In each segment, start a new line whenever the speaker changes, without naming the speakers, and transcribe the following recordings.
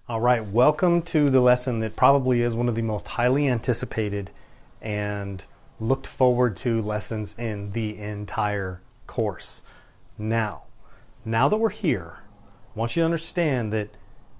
All right, welcome to the lesson that probably is one of the most highly anticipated and looked forward to lessons in the entire course. Now that we're here, I want you to understand that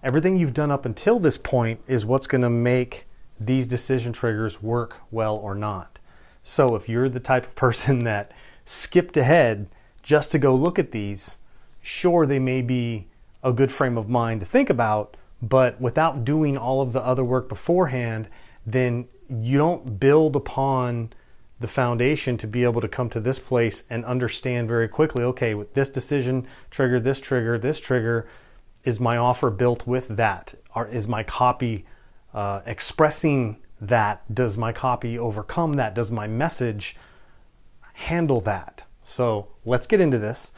everything you've done up until this point is what's going to make these decision triggers work well or not. So if you're the type of person that skipped ahead just to go look at these, sure, they may be a good frame of mind to think about, but without doing all of the other work beforehand, then you don't build upon the foundation to be able to come to this place and understand very quickly, okay, with this decision trigger, this trigger, is my offer built with that? Or is my copy expressing that? Does my copy overcome that? Does my message handle that? So let's get into this,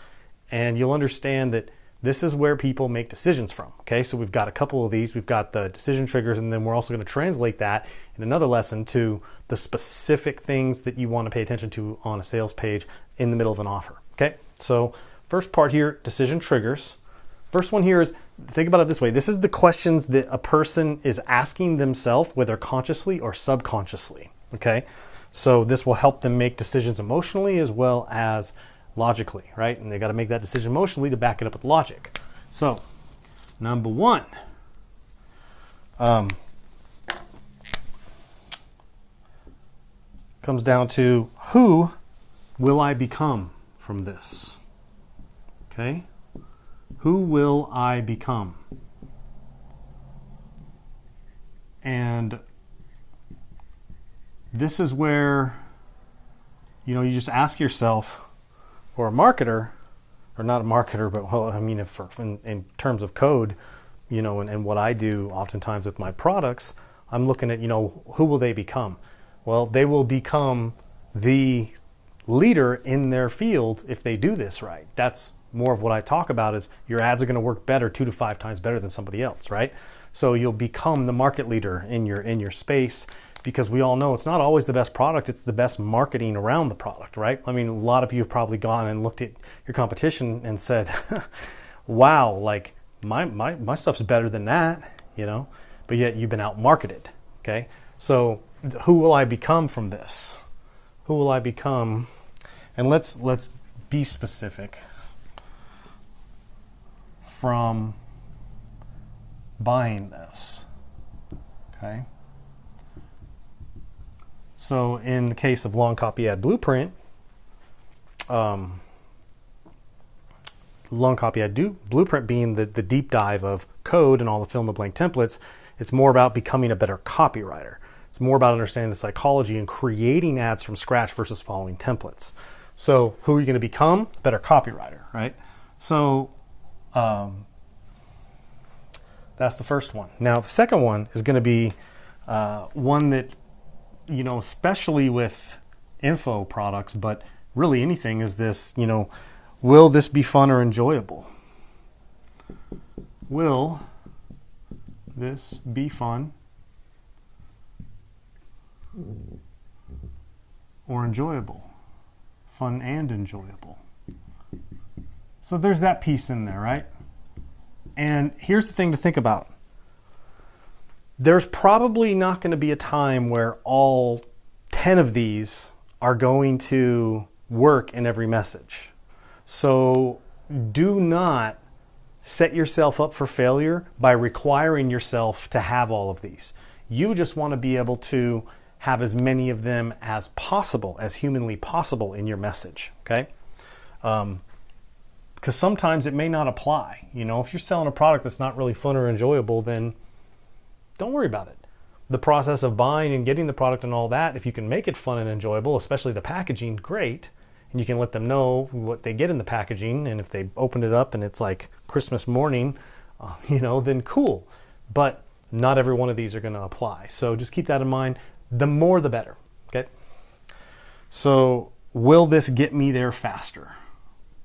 and you'll understand that this is where people make decisions from. Okay, so we've got a couple of these. We've got the decision triggers, and then we're also going to translate that in another lesson to the specific things that you want to pay attention to on a sales page in the middle of an offer. Okay, so first part here, decision triggers. First one here is, think about it this way. This is the questions that a person is asking themselves, whether consciously or subconsciously. Okay, so this will help them make decisions emotionally as well as logically, right? And they got to make that decision emotionally to back it up with logic. So, number one, comes down to, who will I become from this? Okay? Who will I become? And this is where, you just ask yourself, or a marketer, or not a marketer, but well, I mean, in terms of code, and what I do oftentimes with my products, I'm looking at, who will they become? Well, they will become the leader in their field if they do this right. That's more of what I talk about, is your ads are going to work better 2 to 5 times better than somebody else, right? So you'll become the market leader in your space, because we all know it's not always the best product, it's the best marketing around the product, right? I mean, a lot of you have probably gone and looked at your competition and said, wow, like my stuff's better than that, but yet you've been out-marketed, okay? So who will I become from this? Who will I become? And let's be specific. From buying this, okay? So in the case of Long Copy Ad Blueprint, Long Copy Ad Blueprint being the deep dive of code and all the fill-in-the-blank templates, it's more about becoming a better copywriter. It's more about understanding the psychology and creating ads from scratch versus following templates. So who are you going to become? Better copywriter, right? So that's the first one. Now, the second one is going to be one that, especially with info products, but really anything, is this, will this be fun or enjoyable? Will this be fun or enjoyable? Fun and enjoyable. So there's that piece in there, right? And here's the thing to think about. There's probably not going to be a time where all 10 of these are going to work in every message. So do not set yourself up for failure by requiring yourself to have all of these. You just want to be able to have as many of them as possible, as humanly possible in your message, okay? Because sometimes it may not apply. If you're selling a product that's not really fun or enjoyable, then don't worry about it. The process of buying and getting the product and all that, if you can make it fun and enjoyable, especially the packaging, great. And you can let them know what they get in the packaging. And if they open it up and it's like Christmas morning, then cool. But not every one of these are going to apply. So just keep that in mind. The more, the better. Okay. So will this get me there faster?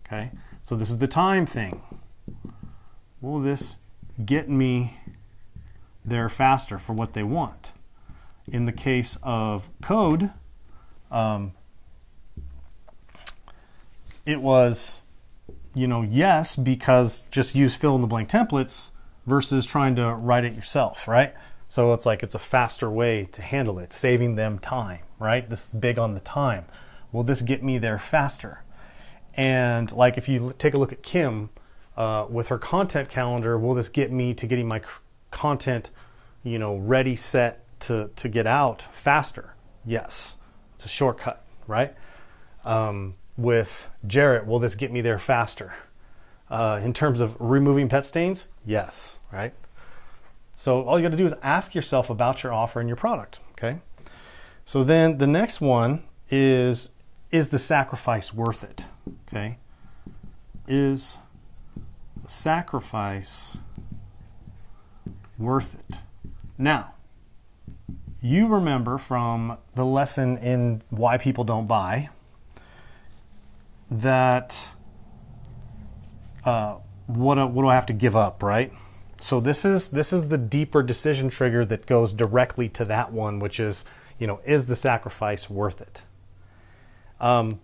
Okay. So this is the time thing. Will this get me there faster for what they want? In the case of code, it was, yes, because just use fill in the blank templates, versus trying to write it yourself, right? So it's like it's a faster way to handle it, saving them time, right? This is big on the time. Will this get me there faster? And like if you take a look at Kim with her content calendar, will this get me to getting my content, ready, set to get out faster? Yes, it's a shortcut, right? With Jarrett, will this get me there faster? In terms of removing pet stains, yes, right? So all you got to do is ask yourself about your offer and your product, okay? So then the next one is the sacrifice worth it, okay? Is the sacrifice worth it? Now, you remember from the lesson in Why People Don't Buy that what do I have to give up, right? So this is the deeper decision trigger that goes directly to that one, which is, is the sacrifice worth it? And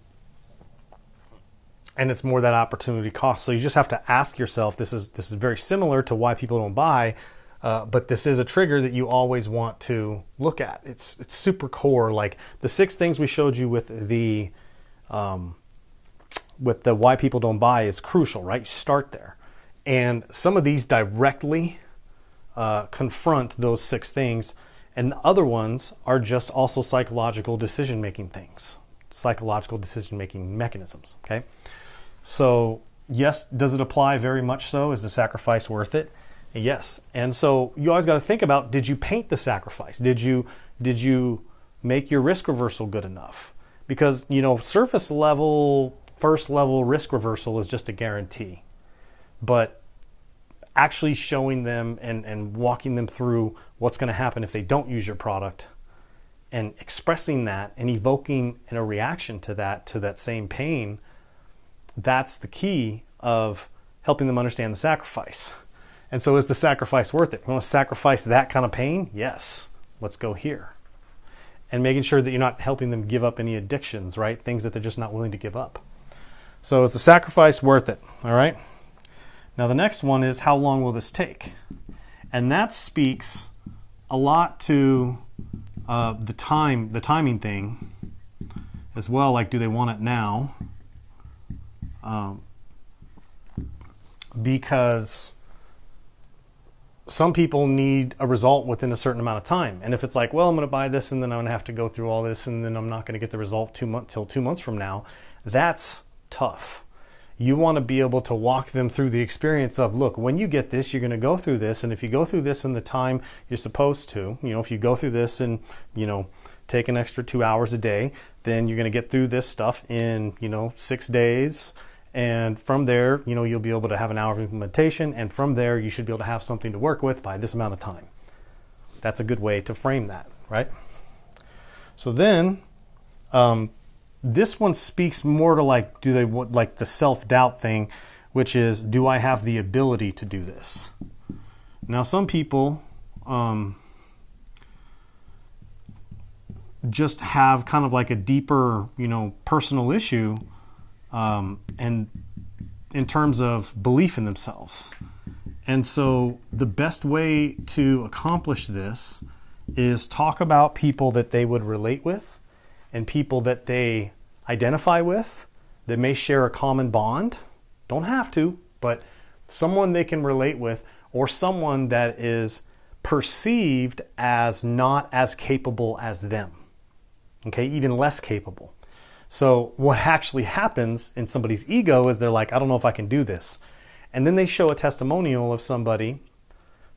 it's more that opportunity cost. So you just have to ask yourself, this is very similar to Why People Don't Buy, but this is a trigger that you always want to look at. It's super core. Like the 6 things we showed you with the Why People Don't Buy is crucial, right? You start there. And some of these directly confront those 6 things, and the other ones are just also psychological decision-making things, psychological decision-making mechanisms, okay? So yes, does it apply? Very much so. Is the sacrifice worth it? Yes. And so you always got to think about, did you paint the sacrifice? Did you make your risk reversal good enough? Because, surface level, first level risk reversal is just a guarantee. But actually showing them and walking them through what's going to happen if they don't use your product and expressing that and evoking a reaction to that same pain, that's the key of helping them understand the sacrifice. And so is the sacrifice worth it? You want to sacrifice that kind of pain? Yes. Let's go here. And making sure that you're not helping them give up any addictions, right? Things that they're just not willing to give up. So is the sacrifice worth it? All right. Now the next one is, how long will this take? And that speaks a lot to the timing thing as well. Like, do they want it now? Because some people need a result within a certain amount of time. And if it's like, well, I'm going to buy this and then I'm going to have to go through all this and then I'm not going to get the result till 2 months from now, that's tough. You want to be able to walk them through the experience of, look, when you get this, you're going to go through this. And if you go through this in the time you're supposed to, if you go through this and, take an extra 2 hours a day, then you're going to get through this stuff in, 6 days. And from there, you'll be able to have an hour of implementation. And from there, you should be able to have something to work with by this amount of time. That's a good way to frame that, right? So then, this one speaks more to like the self-doubt thing, which is, do I have the ability to do this? Now, some people just have kind of like a deeper, personal issue, and in terms of belief in themselves. And so the best way to accomplish this is talk about people that they would relate with and people that they identify with that may share a common bond. Don't have to, but someone they can relate with, or someone that is perceived as not as capable as them. Okay, even less capable. So what actually happens in somebody's ego is they're like, I don't know if I can do this. And then they show a testimonial of somebody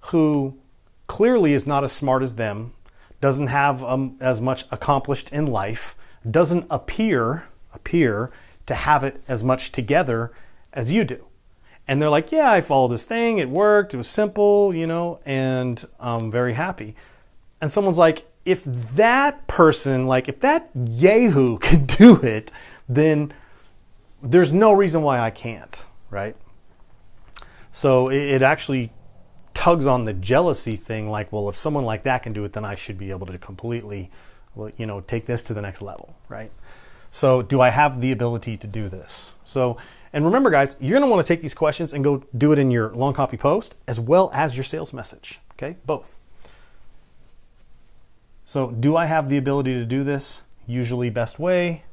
who clearly is not as smart as them, doesn't have as much accomplished in life, doesn't appear to have it as much together as you do. And they're like, yeah, I followed this thing, it worked, it was simple, and I'm very happy. And someone's like, if that person, if that yahoo can do it, then there's no reason why I can't, right? So it actually tugs on the jealousy thing, like, well, if someone like that can do it, then I should be able to completely, take this to the next level, right? So do I have the ability to do this? So, And remember, guys, you're going to want to take these questions and go do it in your long copy post as well as your sales message. Okay, both. So do I have the ability to do this? Usually best way,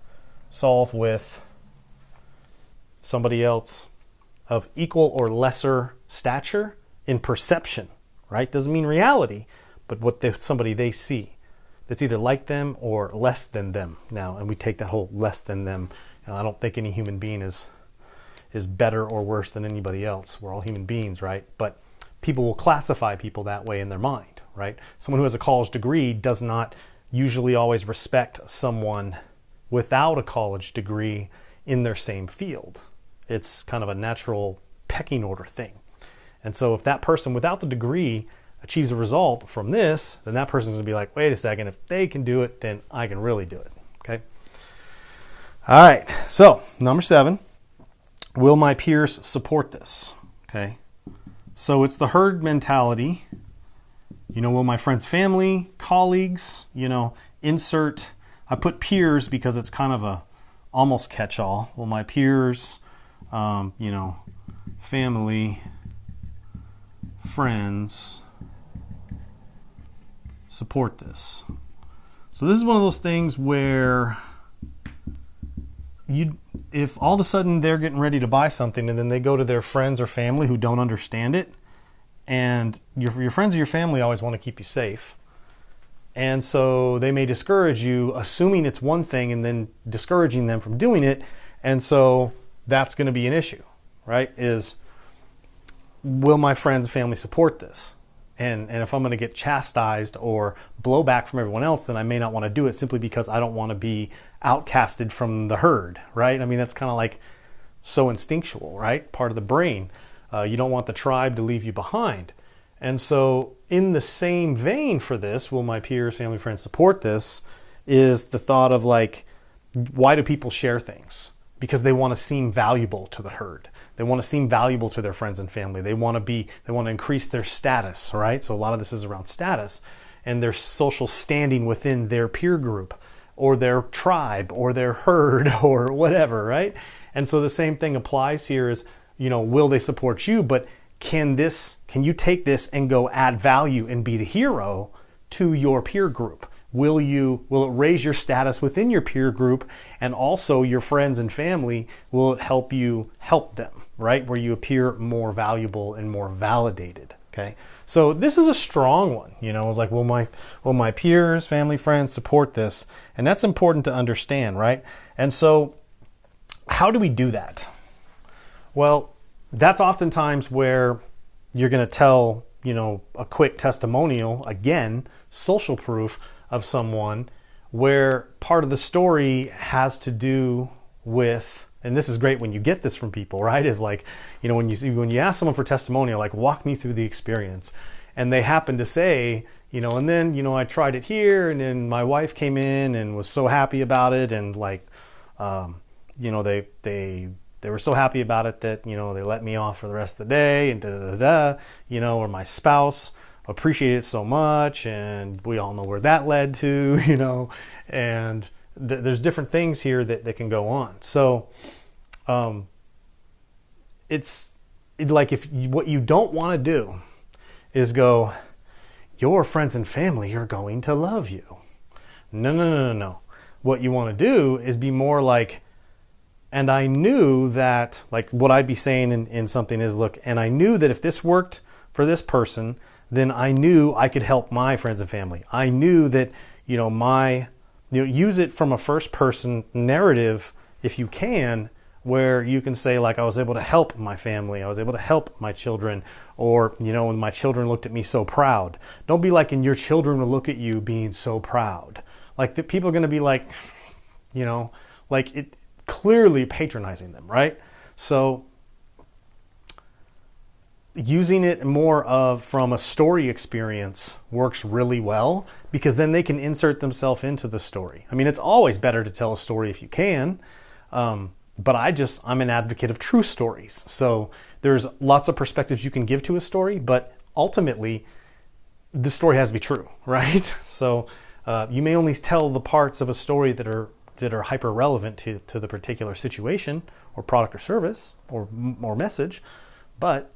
solve with somebody else of equal or lesser stature in perception, right? Doesn't mean reality, but somebody they see that's either like them or less than them now. And we take that whole less than them. I don't think any human being is better or worse than anybody else. We're all human beings, right? But people will classify people that way in their mind, right? Someone who has a college degree does not usually always respect someone without a college degree in their same field. It's kind of a natural pecking order thing. And so if that person without the degree achieves a result from this, then that person's going to be like, wait a second, if they can do it, then I can really do it. Okay? All right. So, number 7, will my peers support this? Okay? So it's the herd mentality. Will my friends, family, colleagues, insert, I put peers because it's kind of a almost catch-all. Will my peers, family, friends support this? So this is one of those things where if all of a sudden they're getting ready to buy something and then they go to their friends or family who don't understand it, and your friends or your family always want to keep you safe, and so they may discourage you, assuming it's one thing and then discouraging them from doing it, and so that's going to be an issue, right? Is, will my friends and family support this? And if I'm going to get chastised or blowback from everyone else, then I may not want to do it simply because I don't want to be outcasted from the herd, right? I mean, that's kind of like so instinctual, right? Part of the brain. You don't want the tribe to leave you behind. And so in the same vein for this, will my peers, family, friends support this, is the thought of like, why do people share things? Because they want to seem valuable to the herd. They want to seem valuable to their friends and family. They want to increase their status, right? So a lot of this is around status and their social standing within their peer group or their tribe or their herd or whatever, right? And so the same thing applies here is, will they support you? But can you take this and go add value and be the hero to your peer group? Will it raise your status within your peer group, and also your friends and family? Will it help you help them, right? Where you appear more valuable and more validated. Okay, so this is a strong one. It's like, will my peers, family, friends support this? And that's important to understand, right? And so, how do we do that? Well, that's oftentimes where you're going to tell, a quick testimonial, again, social proof of someone, where part of the story has to do with, and this is great when you get this from people, right? Is like, when you ask someone for testimonial, like, walk me through the experience, and they happen to say, and then, I tried it here, and then my wife came in and was so happy about it, and like, they were so happy about it that, they let me off for the rest of the day, and or my spouse appreciated it so much, and we all know where that led to, and there's different things here that can go on. So it's like, what you don't want to do is go, your friends and family are going to love you. No. What you want to do is be more like, and I knew that, like what I'd be saying in something is, look, and I knew that if this worked for this person, then I knew I could help my friends and family. I knew that, use it from a first person narrative if you can, where you can say, like, I was able to help my family, I was able to help my children, or, when my children looked at me so proud. Don't be like, and your children will look at you being so proud. Like, the people are going to be like, like it clearly patronizing them, right? So using it more from a story experience works really well, because then they can insert themselves into the story. I mean, it's always better to tell a story if you can, but I'm an advocate of true stories. So there's lots of perspectives you can give to a story, but ultimately the story has to be true, right? So you may only tell the parts of a story that are that are hyper relevant to the particular situation or product or service or message, but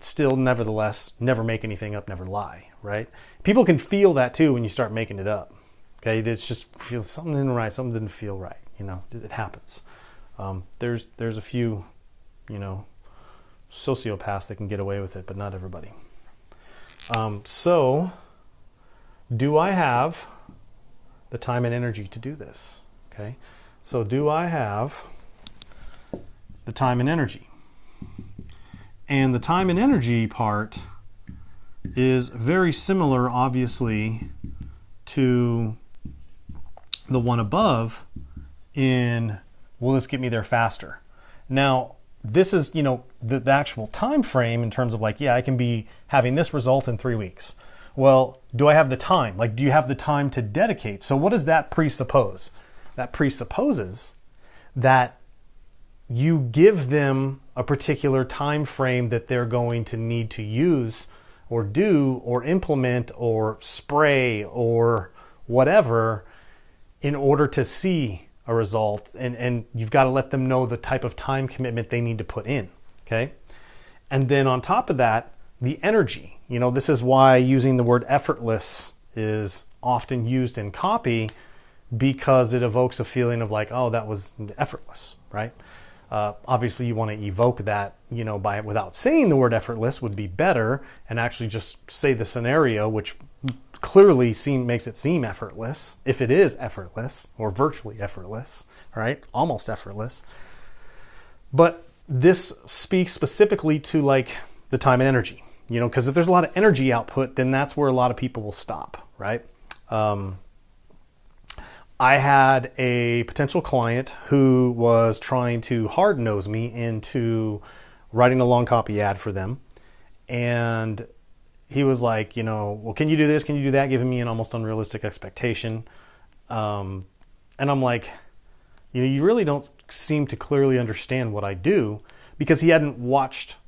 still, nevertheless, never make anything up, never lie, right? People can feel that too when you start making it up. Okay, it's just feel something isn't right, something didn't feel right. It happens. There's a few, sociopaths that can get away with it, but not everybody. So, do I have the time and energy to do this? Okay, so do I have the time and energy? And the time and energy part is very similar, obviously, to the one above in, will this get me there faster? Now, this is, the actual time frame in terms of like, I can be having this result in 3 weeks. Well, do I have the time? Like, do you have the time to dedicate? So what does that presuppose? That presupposes that you give them a particular time frame that they're going to need to use or do or implement or spray or whatever in order to see a result, and you've got to let them know the type of time commitment they need to put in, okay? And then on top of that, the energy. This is why using the word effortless is often used in copy, because it evokes a feeling of like, oh, that was effortless, right? Obviously, you want to evoke that, without saying the word effortless would be better, and actually just say the scenario, which clearly makes it seem effortless, if it is effortless or virtually effortless, right? Almost effortless. But this speaks specifically to like the time and energy, because if there's a lot of energy output, then that's where a lot of people will stop, right? I had a potential client who was trying to hard-nose me into writing a long copy ad for them. And he was like, well, can you do this? Can you do that? Giving me an almost unrealistic expectation. And I'm like, you really don't seem to clearly understand what I do, because he hadn't watched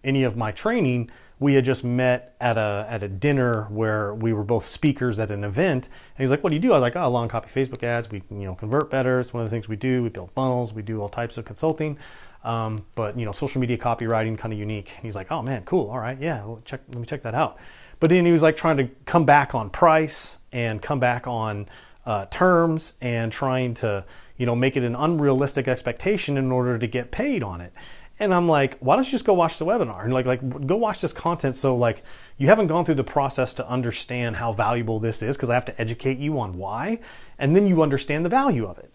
any of my training. We had just met at a dinner where we were both speakers at an event. And he's like, what do you do? I was like, oh, long copy Facebook ads. We convert better. It's one of the things we do. We build funnels. We do all types of consulting. But social media copywriting, kind of unique. And he's like, oh man, cool. All right. Yeah. Well, let me check that out. But then he was like trying to come back on price and come back on terms and trying to, make it an unrealistic expectation in order to get paid on it. And I'm like, why don't you just go watch the webinar and like go watch this content? So like you haven't gone through the process to understand how valuable this is, because I have to educate you on why, and then you understand the value of it.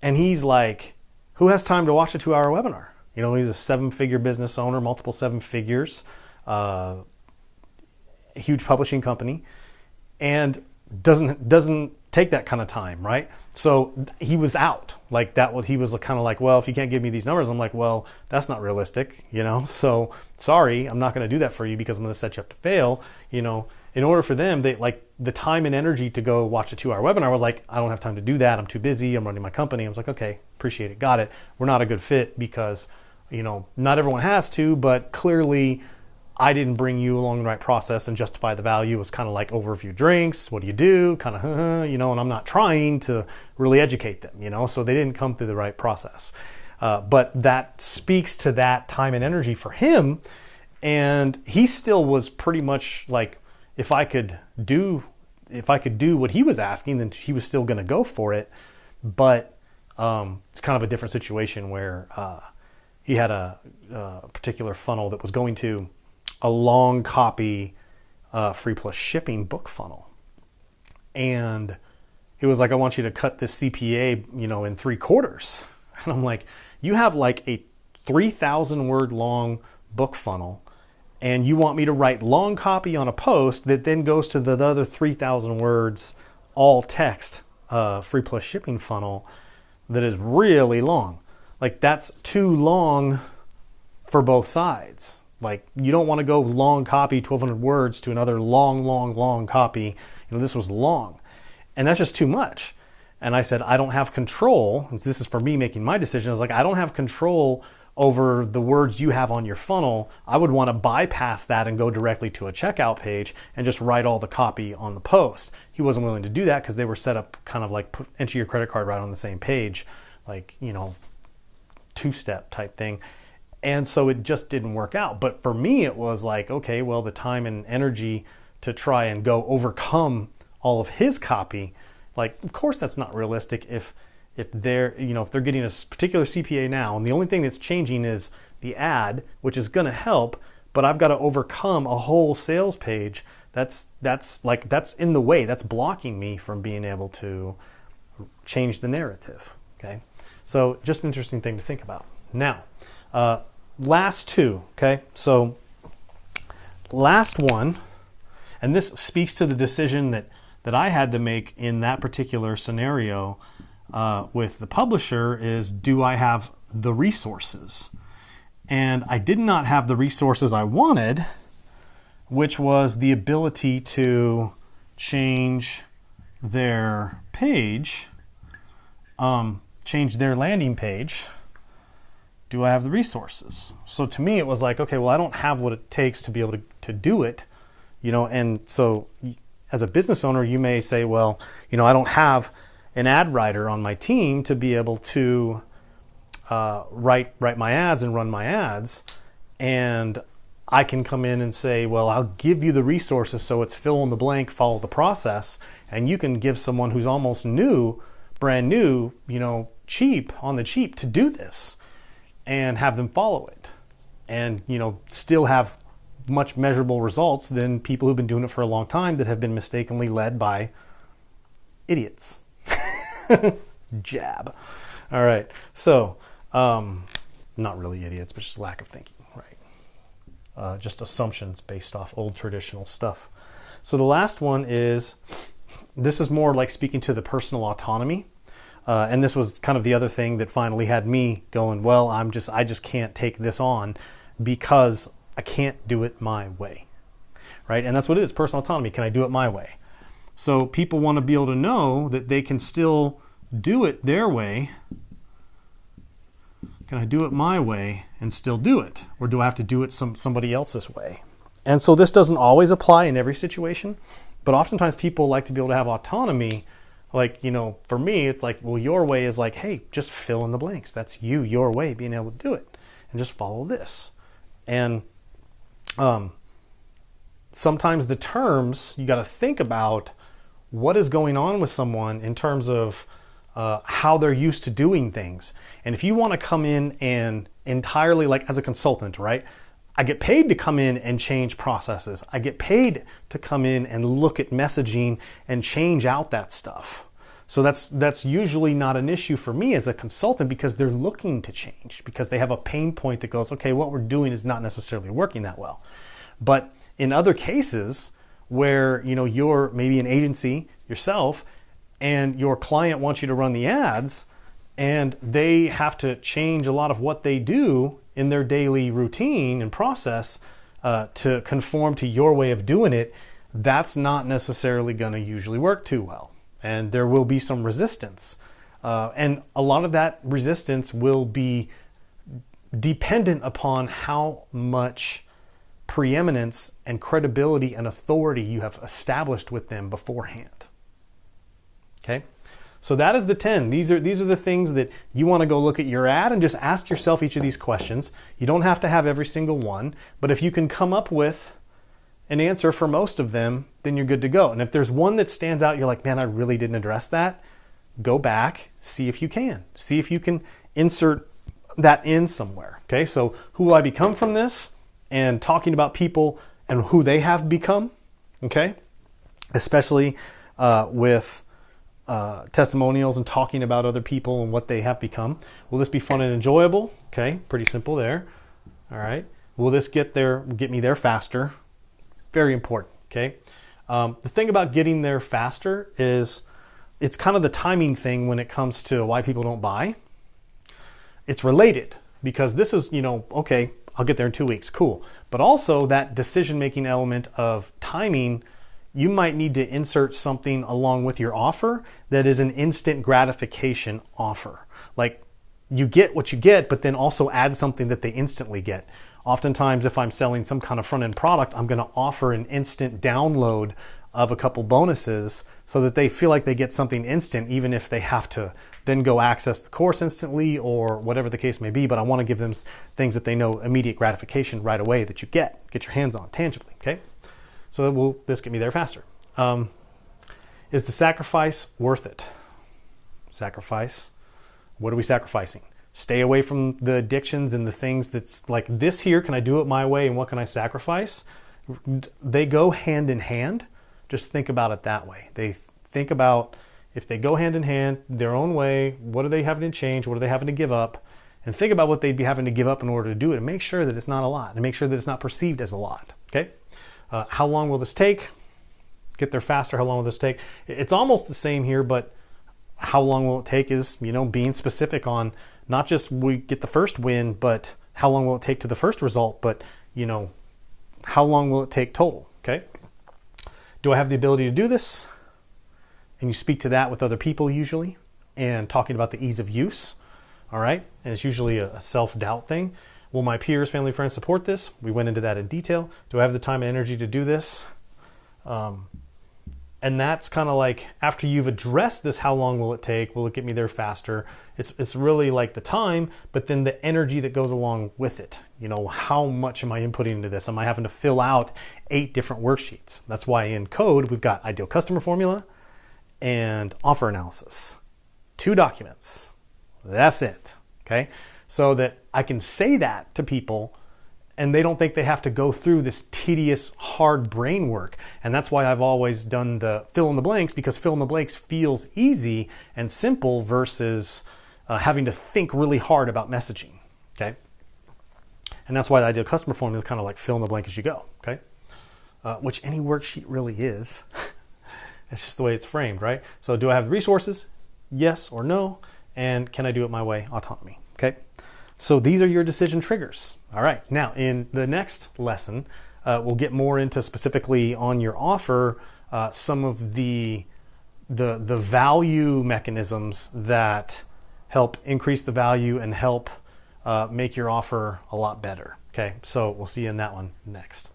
And he's like, who has time to watch a 2-hour webinar? He's a 7-figure business owner, multiple 7 figures, huge publishing company, and doesn't take that kind of time, right? So he was out. Like he was kind of like, well, if you can't give me these numbers, I'm like, well, that's not realistic, So sorry, I'm not going to do that for you, because I'm going to set you up to fail. In order for them, they like the time and energy to go watch a 2-hour webinar. I was like, I don't have time to do that. I'm too busy. I'm running my company. I was like, okay, appreciate it. Got it. We're not a good fit because, not everyone has to, but clearly I didn't bring you along the right process and justify the value. It was kind of like over a few drinks. What do you do? Kind of, and I'm not trying to really educate them, so they didn't come through the right process. But that speaks to that time and energy for him. And he still was pretty much like, if I could do what he was asking, then he was still going to go for it. But it's kind of a different situation where he had a particular funnel that was going to a long copy free plus shipping book funnel. And he was like, I want you to cut this CPA, in 3 quarters. And I'm like, you have like a 3,000 word long book funnel, and you want me to write long copy on a post that then goes to the other 3,000 words, all text, free plus shipping funnel that is really long. Like, that's too long for both sides. Like, you don't want to go long copy, 1,200 words, to another long copy. This was long. And that's just too much. And I said, I don't have control. And this is for me making my decision. I was like, I don't have control over the words you have on your funnel, I would want to bypass that and go directly to a checkout page and just write all the copy on the post. He wasn't willing to do that because they were set up kind of like enter your credit card right on the same page, like, two-step type thing. And so it just didn't work out. But for me, it was like, okay, well, the time and energy to try and go overcome all of his copy, like, of course that's not realistic if they're getting a particular CPA now, and the only thing that's changing is the ad, which is going to help, but I've got to overcome a whole sales page that's in the way, that's blocking me from being able to change the narrative. Okay, so just an interesting thing to think about. Now, last two. Okay, so last one, and this speaks to the decision that I had to make in that particular scenario. With the publisher is, do I have the resources? And I did not have the resources I wanted, which was the ability to change their page, change their landing page. Do I have the resources? So to me, it was like, okay, well, I don't have what it takes to be able to do it, and so as a business owner, you may say, well, I don't have an ad writer on my team to be able to write my ads and run my ads, and I can come in and say, well, I'll give you the resources, so it's fill in the blank, follow the process, and you can give someone who's almost new, brand new, cheap, on the cheap, to do this and have them follow it and still have much measurable results than people who've been doing it for a long time that have been mistakenly led by idiots. Jab. All right. So, not really idiots, but just lack of thinking, right? Just assumptions based off old traditional stuff. So the last one is, this is more like speaking to the personal autonomy. And this was kind of the other thing that finally had me going, well, I just can't take this on because I can't do it my way, right? And that's what it is, personal autonomy. Can I do it my way? So people want to be able to know that they can still do it their way. Can I do it my way and still do it? Or do I have to do it somebody else's way? And so this doesn't always apply in every situation, but oftentimes people like to be able to have autonomy. Like, for me, it's like, well, your way is like, hey, just fill in the blanks. That's your way, being able to do it. And just follow this. And sometimes the terms, you got to think about what is going on with someone in terms of how they're used to doing things. And if you want to come in and entirely, like as a consultant, right? I get paid to come in and change processes. I get paid to come in and look at messaging and change out that stuff. So that's usually not an issue for me as a consultant because they're looking to change, because they have a pain point that goes, okay, what we're doing is not necessarily working that well. But in other cases where, you're maybe an agency yourself and your client wants you to run the ads and they have to change a lot of what they do in their daily routine and process to conform to your way of doing it, that's not necessarily going to usually work too well. And there will be some resistance. And a lot of that resistance will be dependent upon how much preeminence and credibility and authority you have established with them beforehand. Okay? So that is the 10. These are the things that you want to go look at your ad and just ask yourself each of these questions. You don't have to have every single one, but if you can come up with an answer for most of them, then you're good to go. And if there's one that stands out, you're like, man, I really didn't address that, go back, see if you can. See if you can insert that in somewhere. Okay, so who will I become from this? And talking about people and who they have become, okay? Especially with testimonials and talking about other people and what they have become. Will this be fun and enjoyable? Okay, pretty simple there. All right. Will this get me there faster? Very important, okay? The thing about getting there faster is it's kind of the timing thing when it comes to why people don't buy. It's related because this is, okay, I'll get there in 2 weeks, cool. But also that decision-making element of timing, you might need to insert something along with your offer that is an instant gratification offer. Like you get what you get, but then also add something that they instantly get. Oftentimes, if I'm selling some kind of front-end product, I'm going to offer an instant download of a couple bonuses so that they feel like they get something instant, even if they have to then go access the course instantly or whatever the case may be. But I want to give them things that they know immediate gratification right away that you get your hands on tangibly, okay? So that will this get me there faster. Is the sacrifice worth it? Sacrifice. What are we sacrificing? Stay away from the addictions and the things that's like this here. Can I do it my way? And what can I sacrifice? They go hand in hand. Just think about it that way. They think about if they go hand in hand, their own way, what are they having to change? What are they having to give up? And think about what they'd be having to give up in order to do it and make sure that it's not a lot and make sure that it's not perceived as a lot, okay? How long will this take? Get there faster. How long will this take? It's almost the same here, but how long will it take is, being specific on not just we get the first win, but how long will it take to the first result, but, how long will it take total, okay? Do I have the ability to do this? And you speak to that with other people usually and talking about the ease of use, all right? And it's usually a self-doubt thing. Will my peers, family, friends support this? We went into that in detail. Do I have the time and energy to do this? And that's kind of like after you've addressed this, how long will it take? Will it get me there faster? It's really like the time, but then the energy that goes along with it. How much am I inputting into this? Am I having to fill out 8 different worksheets? That's why in code, we've got ideal customer formula and offer analysis. 2 documents. That's it, okay? So that I can say that to people and they don't think they have to go through this tedious, hard brain work. And that's why I've always done the fill in the blanks, because fill in the blanks feels easy and simple versus having to think really hard about messaging, okay? And that's why the ideal customer formula is kind of like fill in the blank as you go, okay? Which any worksheet really is. It's just the way it's framed, right? So do I have the resources? Yes or no? And can I do it my way? Autonomy, okay? So these are your decision triggers. All right, now in the next lesson, we'll get more into specifically on your offer, some of the value mechanisms that help increase the value and help make your offer a lot better. Okay, so we'll see you in that one next.